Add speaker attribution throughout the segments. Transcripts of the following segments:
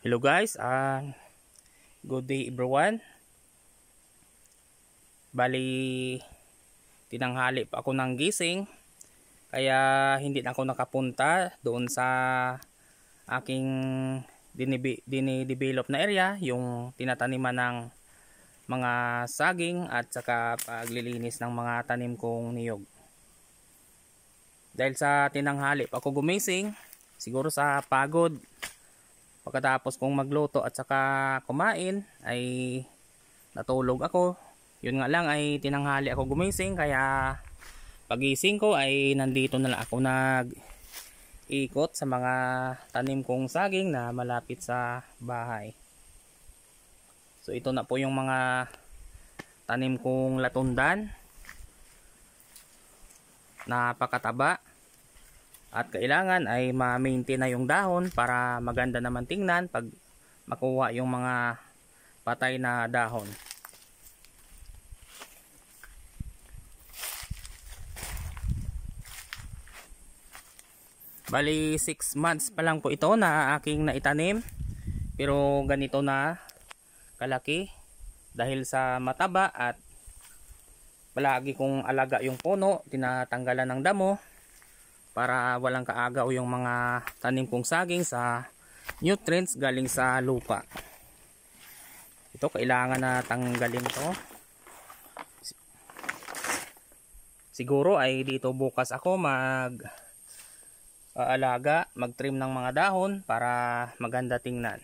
Speaker 1: Hello guys, good day everyone. Bali, tinanghali pa ako ng gising, kaya hindi na ako nakapunta doon sa aking dinidevelop na area, yung tinataniman ng mga saging at saka paglilinis ng mga tanim kong niyog. Dahil sa tinanghali pa ako gumising, siguro sa pagod, pagkatapos kong magluto at saka kumain ay natulog ako. Yun nga lang ay tinanghali ako gumising, kaya pagising ko ay nandito na lang ako nag-ikot sa mga tanim kong saging na malapit sa bahay. So ito na po yung mga tanim kong latundan. Napakataba. At kailangan ay ma-maintain na yung dahon para maganda naman tingnan pag makuha yung mga patay na dahon. Bali 6 months pa lang po ito na aking naitanim, pero ganito na kalaki dahil sa mataba at palagi kong alaga yung puno, tinatanggalan ng damo para walang kaagaw yung mga tanim kong saging sa nutrients galing sa lupa. Ito kailangan na tanggalin to. Siguro ay dito bukas ako mag-trim ng mga dahon para maganda tingnan.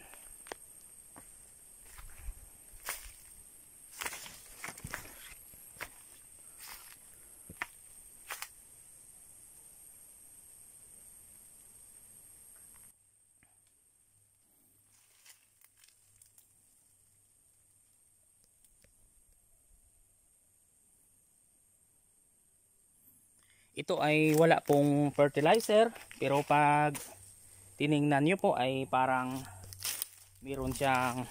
Speaker 1: Ito ay wala pong fertilizer, pero pag tiningnan nyo po ay parang meron siyang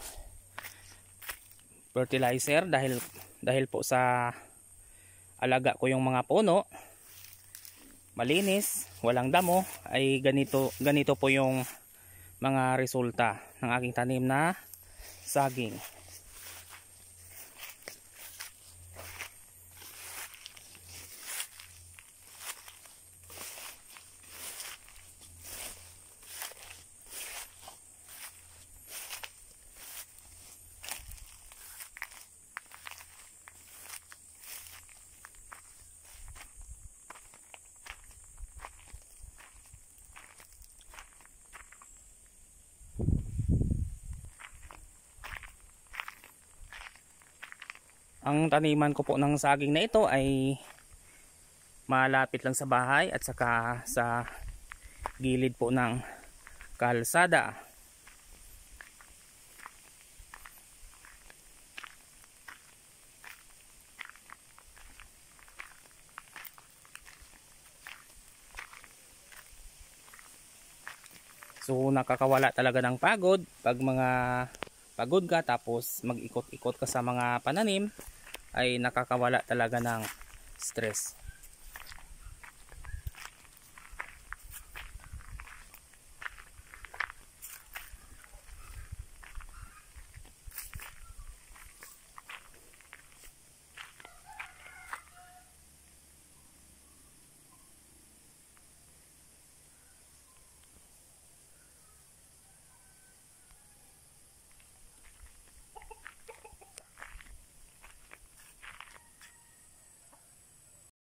Speaker 1: fertilizer dahil po sa alaga ko yung mga puno, malinis, walang damo, ay ganito po yung mga resulta ng aking tanim na saging. Ang taniman ko po ng saging na ito ay malapit lang sa bahay at saka sa gilid po ng kalsada. So nakakawala talaga ng pagod pag mga pagod ka tapos mag-ikot-ikot ka sa mga pananim, ay nakakawala talaga ng stress.